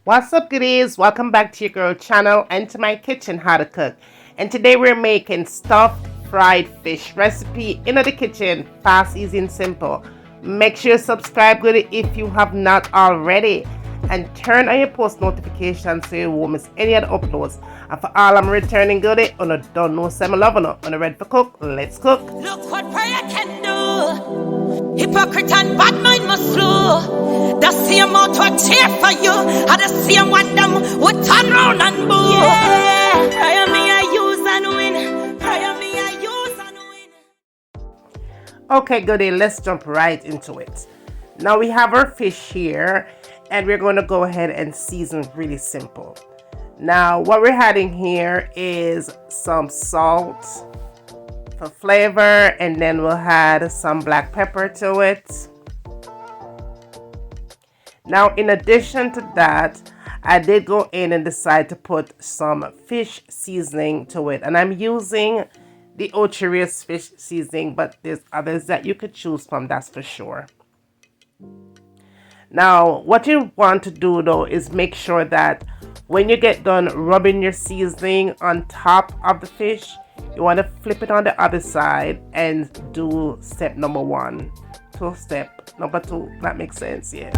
What's up, goodies? Welcome back to your girl channel and to my kitchen how to cook. And today we're making stuffed fried fish recipe in the kitchen, fast, easy, and simple. Make sure you subscribe, goodie, if you have not already, and turn on your post notifications so you won't miss any of the uploads. And for all I'm returning goodie, on a don't know some love on a ready for cook. Let's cook. Look what prayer can do. Hypocrite and bad mind must flow. The same mouth will cheer for you, and the same one them would turn round and boo. Yeah, prayer me I use and win. Prayer me I use and win. Okay, goodie, let's jump right into it. Now we have our fish here, and we're going to go ahead and season really simple. Now what we're adding here is some salt for flavor, and then we'll add some black pepper to it. Now in addition to that, I did go in and decide to put some fish seasoning to it, and I'm using the Ocherius fish seasoning, but there's others that you could choose from, that's for sure. Now what you want to do though is make sure that when you get done rubbing your seasoning on top of the fish, you want to flip it on the other side and do step number 1 to step number 2. That makes sense, yeah.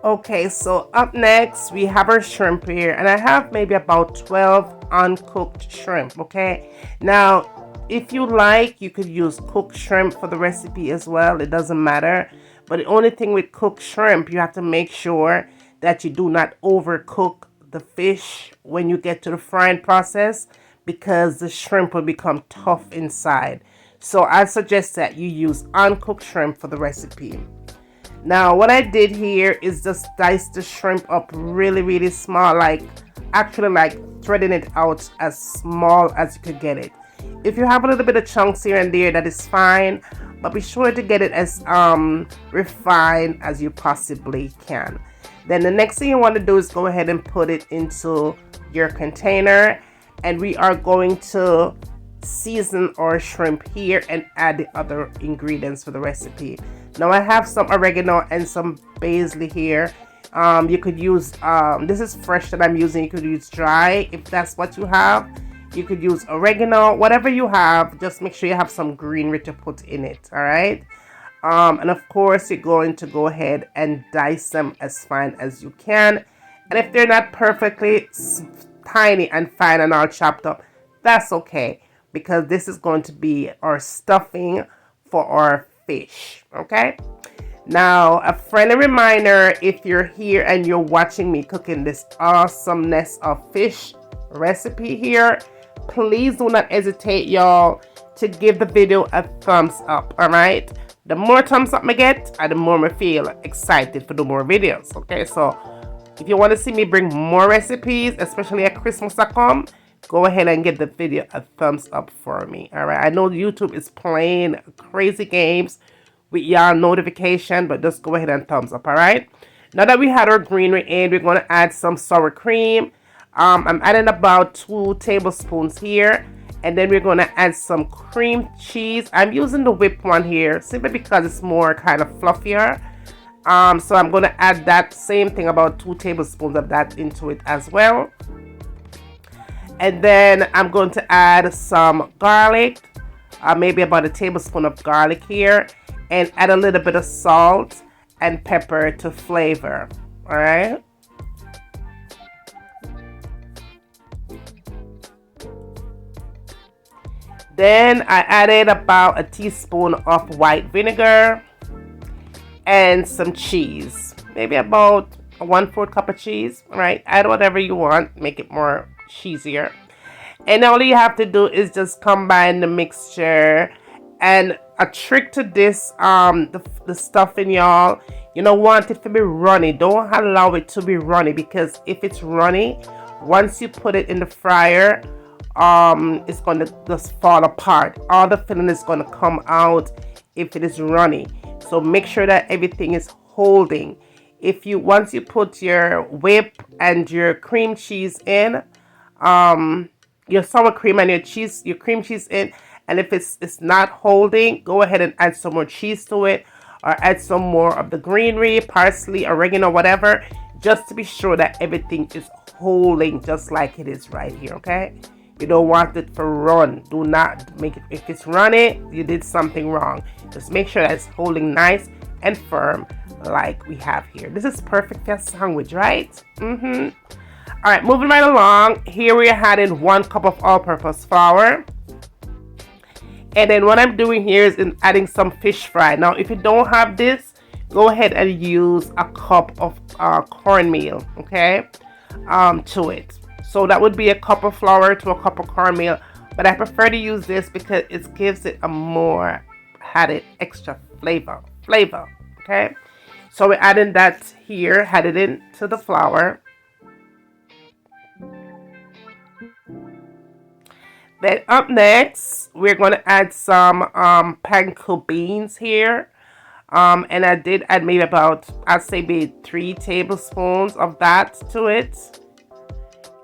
Okay, so up next we have our shrimp here, and I have maybe about 12 uncooked shrimp. Okay, now if you like, you could use cooked shrimp for the recipe as well, it doesn't matter. But the only thing with cooked shrimp, you have to make sure that you do not overcook the fish when you get to the frying process, because the shrimp will become tough inside. So I suggest that you use uncooked shrimp for the recipe. Now what I did here is just dice the shrimp up really small, like actually like threading it out as small as you could get it. If you have a little bit of chunks here and there, that is fine, but be sure to get it as refined as you possibly can. Then the next thing you want to do is go ahead and put it into your container, and we are going to season our shrimp here and add the other ingredients for the recipe. Now I have some oregano and some basil here. You could use this is fresh that I'm using. You could use dry if that's what you have. You could use oregano, whatever you have. Just make sure you have some greenery to put in it. All right, and of course you're going to go ahead and dice them as fine as you can, and if they're not perfectly tiny and fine and all chopped up, that's okay, because this is going to be our stuffing for our fish. Okay, now a friendly reminder, if you're here and you're watching me cooking this awesomeness of fish recipe here, please do not hesitate, y'all, to give the video a thumbs up. All right, the more thumbs up I get, the more I feel excited for the more videos. Okay, so if you want to see me bring more recipes, especially at Christmas come, go ahead and give the video a thumbs up for me. All right, I know YouTube is playing crazy games with y'all notification, but just go ahead and thumbs up. All right, now that we had our greenery in, we're going to add some sour cream. I'm adding about 2 tablespoons here, and then we're going to add some cream cheese. I'm using the whipped one here simply because it's more kind of fluffier. So I'm going to add that same thing, about 2 tablespoons of that into it as well. And then I'm going to add some garlic, maybe about a tablespoon of garlic here, and add a little bit of salt and pepper to flavor. All right. Then I added about a teaspoon of white vinegar and some cheese, maybe about 1/4 cup of cheese, right? Add whatever you want, make it more cheesier. And all you have to do is just combine the mixture. And a trick to this, the stuffing, y'all, you don't want it to be runny. Don't allow it to be runny, because if it's runny, once you put it in the fryer, it's going to just fall apart. All the filling is going to come out if it is runny. So make sure that everything is holding. If you once you put your whip and your cream cheese in, your sour cream and your cream cheese in, and if it's not holding, go ahead and add some more cheese to it, or add some more of the greenery, parsley, oregano, whatever, just to be sure that everything is holding just like it is right here. Okay, you don't want it to run. Do not make it. If it's running, you did something wrong. Just make sure that it's holding nice and firm like we have here. This is perfect for a sandwich, right? All right, moving right along. Here we are adding 1 cup of all-purpose flour. And then what I'm doing here is adding some fish fry. Now, if you don't have this, go ahead and use a cup of cornmeal, okay, to it. So that would be a cup of flour to a cup of cornmeal. But I prefer to use this because it gives it a more added extra flavor, okay? So we're adding that here, add it into the flour. Then up next, we're going to add some panko beans here. And I did add maybe about, I'd say maybe 3 tablespoons of that to it.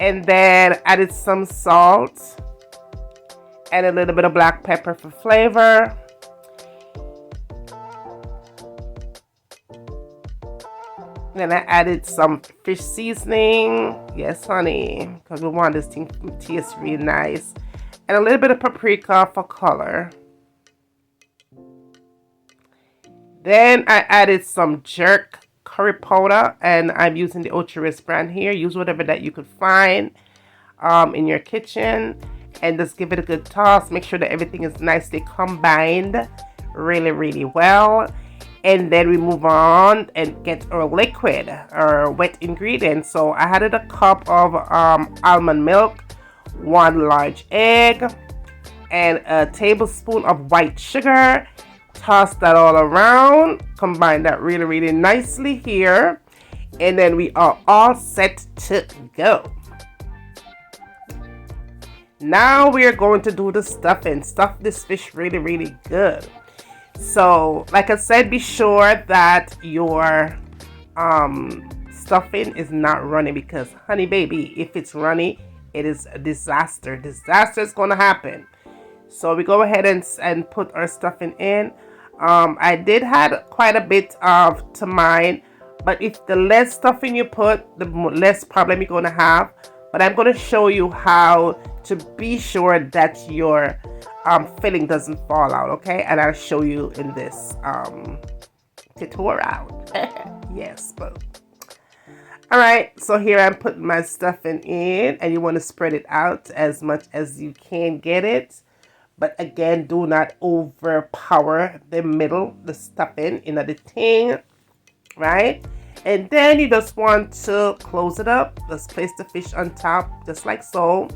And then added some salt and a little bit of black pepper for flavor. Then I added some fish seasoning. Yes, honey, because we want this thing to taste really nice. And a little bit of paprika for color. Then I added some jerk curry powder, and I'm using the Ochoris brand here. Use whatever that you could find in your kitchen, and just give it a good toss. Make sure that everything is nicely combined really well. And then we move on and get our liquid or wet ingredients. So I added a cup of almond milk, 1 large egg, and a tablespoon of white sugar. Toss that all around. Combine that really nicely here. And then we are all set to go. Now we are going to do the stuffing. Stuff this fish really good. So, like I said, be sure that your stuffing is not runny, because, honey baby, if it's runny, it is a disaster. Disaster is going to happen. So we go ahead and put our stuffing in. I did have quite a bit of to mine, but if the less stuffing you put, the less problem you're going to have. But I'm going to show you how to be sure that your filling doesn't fall out, okay? And I'll show you in this tutorial. Yes, but all right, so here I'm putting my stuffing in, and you want to spread it out as much as you can get it. But again, do not overpower the middle, the stuffing in the thing, right? And then you just want to close it up. Just place the fish on top, just like so.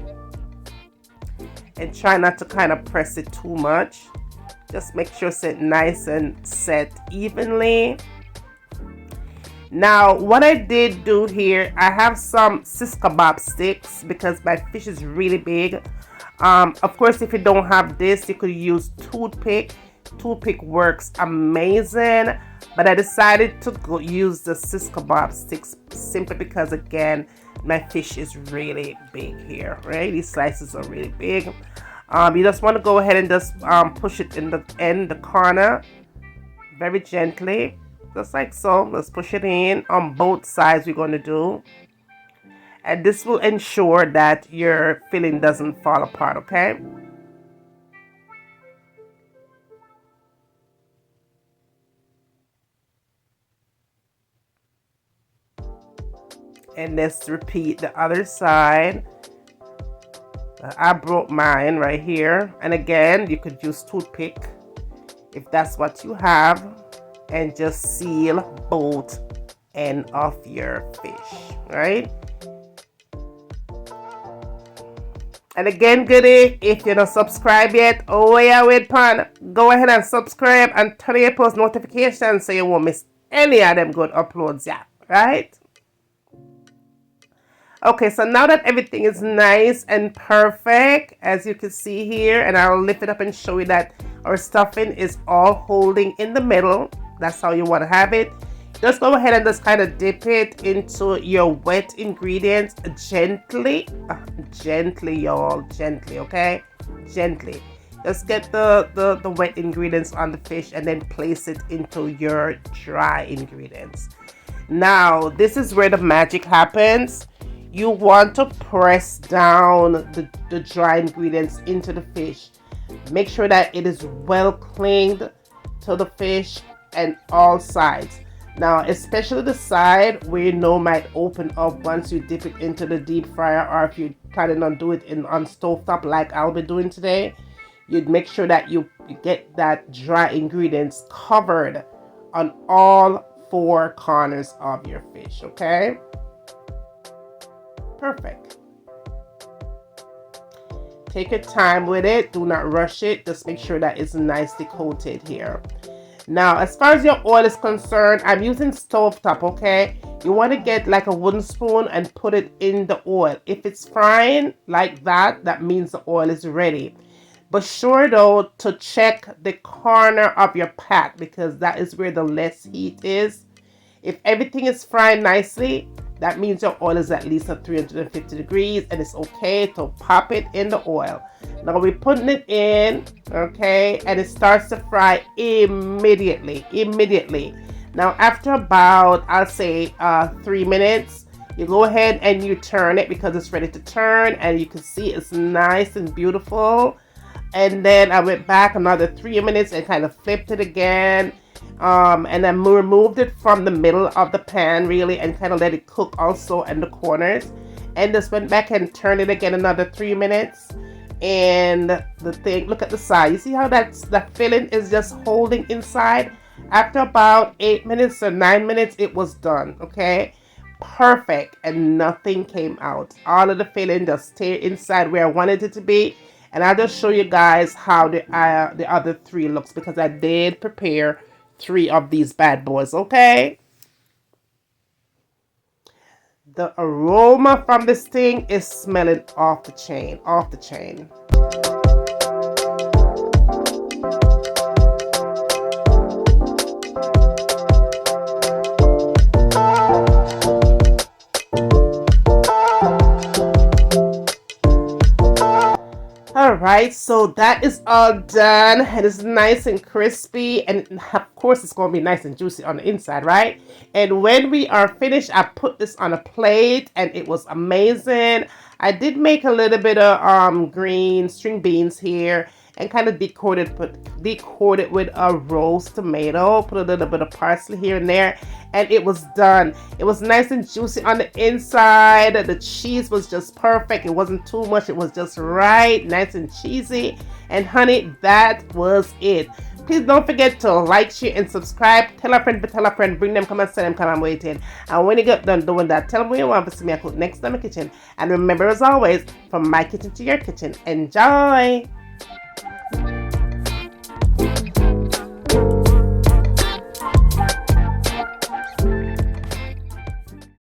And try not to kind of press it too much. Just make sure it's nice and set evenly. Now, what I did do here, I have some sis kebab sticks because my fish is really big. Of course, if you don't have this, you could use toothpick. Toothpick works amazing, but I decided to use the sis kebab sticks simply because, again, my fish is really big here, right? These slices are really big. You just want to go ahead and just push it in the corner very gently, just like so. Let's push it in on both sides. We're going to do, and this will ensure that your filling doesn't fall apart, okay? And let's repeat the other side. I broke mine right here, and again, you could use toothpick if that's what you have, and just seal both end of your fish, right? And again, goodie, if you're not subscribed yet, oh yeah, wait pan, go ahead and subscribe and turn on your post notifications so you won't miss any of them good uploads, yeah, right? Okay, so now that everything is nice and perfect, as you can see here, and I'll lift it up and show you that our stuffing is all holding in the middle. That's how you want to have it. Just go ahead and just kind of dip it into your wet ingredients gently. Gently, y'all. Gently, okay? Gently. Just get the wet ingredients on the fish and then place it into your dry ingredients. Now, this is where the magic happens. You want to press down the dry ingredients into the fish. Make sure that it is well cleaned to the fish and all sides. Now, especially the side where you know might open up once you dip it into the deep fryer, or if you're planning on doing it on stovetop like I'll be doing today, you'd make sure that you get that dry ingredients covered on all 4 corners of your fish, okay? Perfect. Take your time with it. Do not rush it. Just make sure that it's nicely coated here. Now, as far as your oil is concerned, I'm using stovetop, okay? You want to get like a wooden spoon and put it in the oil. If it's frying like that, that means the oil is ready. But sure though, to check the corner of your pat, because that is where the less heat is. If everything is frying nicely, that means your oil is at least at 350 degrees and it's okay to pop it in the oil. Now we're putting it in, okay, and it starts to fry immediately. Now after about, I'll say 3 minutes, you go ahead and you turn it because it's ready to turn, and you can see it's nice and beautiful. And then I went back another 3 minutes and kind of flipped it again. And then removed it from the middle of the pan really and kind of let it cook also in the corners, and just went back and turned it again another 3 minutes. And the thing, look at the side, you see how that filling is just holding inside. After about 8 minutes or 9 minutes, it was done, okay? Perfect. And nothing came out. All of the filling just stayed inside where I wanted it to be. And I'll just show you guys how the other 3 looks, because I did prepare 3 of these bad boys, okay? The aroma from this thing is smelling off the chain, Alright, so that is all done, and it's nice and crispy, and of course it's going to be nice and juicy on the inside, right? And when we are finished, I put this on a plate and it was amazing. I did make a little bit of green string beans here and kind of decorated with a roast tomato, put a little bit of parsley here and there, and it was done. It was nice and juicy on the inside. The cheese was just perfect. It wasn't too much, it was just right, nice and cheesy. And honey, that was it. Please don't forget to like, share, and subscribe. Tell a friend, bring them, come and send them, come, I'm waiting. And when you get done doing that, tell them what you want to see me cook next time in the kitchen. And remember, as always, from my kitchen to your kitchen, enjoy!